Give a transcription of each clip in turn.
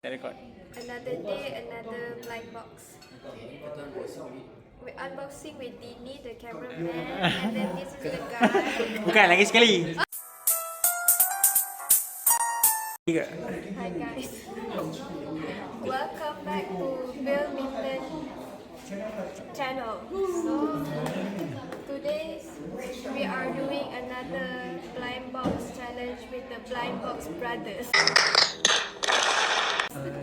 Record. Another day, another blind box. We're unboxing with Dini, the cameraman, and then this is the guy. Bukan, lagi sekali. Tiga. Hi guys. Welcome back to Bill Minton channel. So today we are doing another blind box challenge with the Blind Box Brothers. Another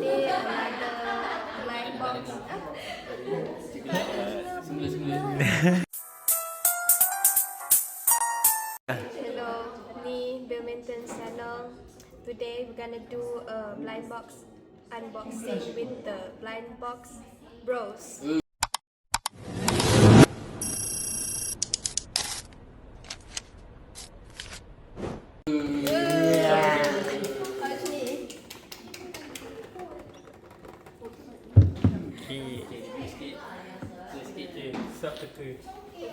day, another blind box. Hello, ni Bill Minton channel. Today we're gonna do a blind box unboxing with the Blind Box Bros.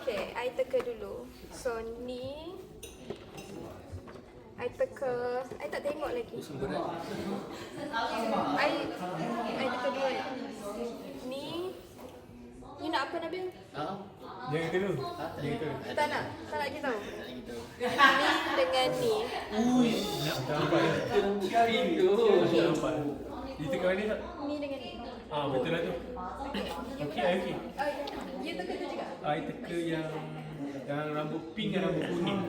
Okay, I teka dulu. So ni I teka, I tak tengok lagi. I teka dulu. Ni nak apa Nabil? Jangan dulu. Tak nak kita tahu. Ni dengan ni. Di tengah ni tak? Ni dengan ni. Betul lah tu. Okey. You teka tu juga? I teka yang rambut pink dan rambut kuning.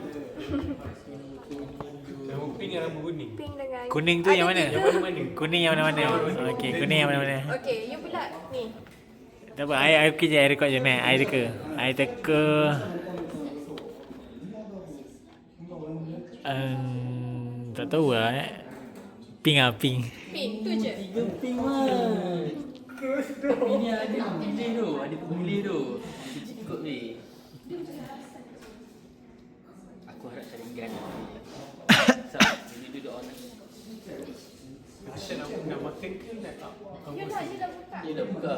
Rambut pink dan rambut kuning. Pink dengan Kuning tu yang mana? tiga. Yang mana-mana. Kuning yang mana-mana. Okey, kuning yang mana-mana. Okay, you pula ni. Tak apa, I okey je, I record je ni. I teka. Tak tahu lah. Pink ah, pink. Pink tu je. Tiga pink lah. Tapi ni ada pemilih tu. Dia cikut ni. Aku harap Sharingan. Sebab dia duduk on. Asyik nak makan ke nak tak? You dah buka. Dia dah buka.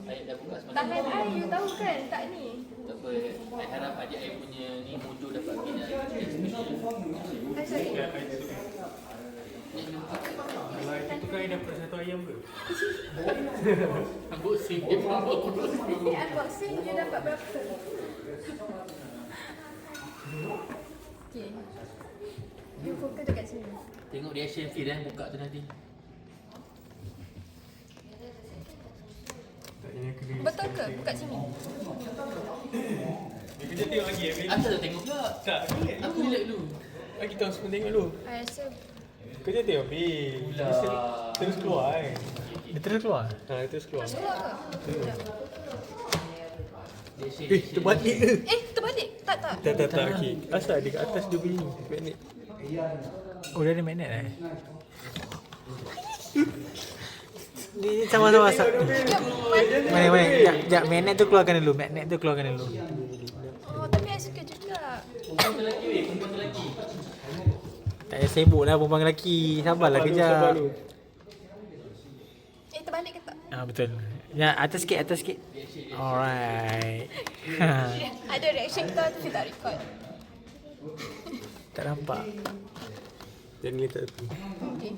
Ayat dah buka semalam. Tangan I you tahu kan tak ni? Tak apa. Saya harap adik saya punya ni mojo dapat bina. Sorry. Kalau itu tukar I dapat satu ayam ke? Unboxing dia pun unboxing. Ni unboxing you dapat berapa? Okay. You fokus dekat sini. Tengok reaction Fir buka tu nanti. Betul ke? Buka sini. Dia kerja tengok lagi Amin. Asal tak tengok pula? Tak, relax. Aku relax dulu. Bagi tahu semua tengok dulu. I rasa Kerja tengok Amin. Terus keluar kan. Dia terus keluar. Terus keluar. terus keluar ke? Sekejap. Terbalik ke? Terbalik. Tak. Tak. Okey. Asal dia kat atas dia bunyi magnet. Oh, dia ada magnet eh? Ni sama-sama. Mana? Sekejap, magnet tu keluarkan dulu. Oh, tapi I suka juga. Perempuan lelaki. Tak payah sibuk lah perempuan lelaki. Sabarlah kejap. Terbalik ke tak? Betul. Ya, atas sikit. Alright. Ada reaction kita tapi tak record. Tak nampak. Jangan letak tu. Okay.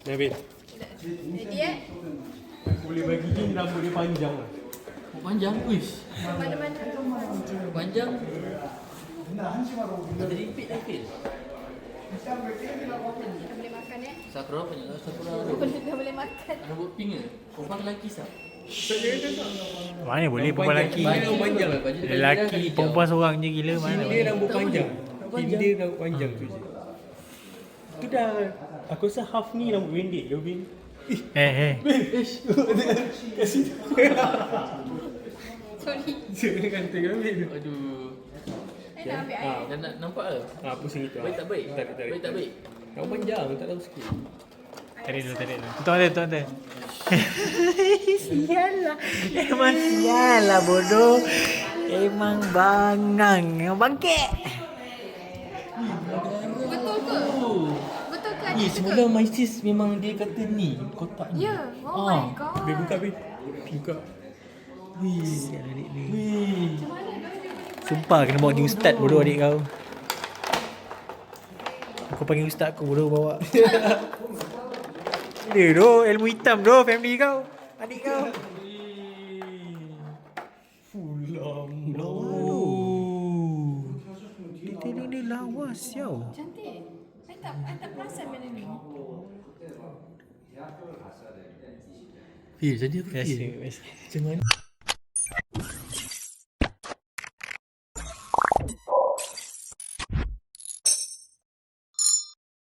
Nabil. Ready Aku boleh bagi dia rambut dia panjang lah. Oh, panjang kuis. Mana-mana. Panjang. Ada repeat lah Fir. Dah boleh makan Sakura banyak lah Sakura. Dah boleh makan. Rambut pink ke? Perempuan lelaki sah. Mana boleh perempuan lelaki. Baju panjang lah. Baju Lelaki perempuan seorang je gila mana. Dia rambut panjang. Dia rambut panjang tu je. Tu dah. Aku rasa half ni rambut pendek ke Bin? Kasih tu. Sorry. Jangan kata Bin. Aduh. Nak ambil air. Dah nak nampak ke? Pusing itu. Baik tak baik? Tarik. Baik tak baik? Rambut panjang tak tahu sikit. Tarik dulu. Tuan dia. Sialah. Emang sialah bodoh. Emang bangang. Emang bangkit. Betul ke? Betul ke semalam my sis memang dia kata ni kotak ni. Ya, oh my god. Habis buka habis. Buka. Sial adik ni. Weh. Sumpah kena bawa pergi ustaz bodoh adik kau. Aku panggil ustaz aku bodoh bawa. Dia doh ilmu hitam doh family kau. Adik kau. Fulam. Oh. Detail dia lawas siau. Cantik. I tak perasan benda ni. Fir, jadi aku Biasa, fikir biasa. macam mana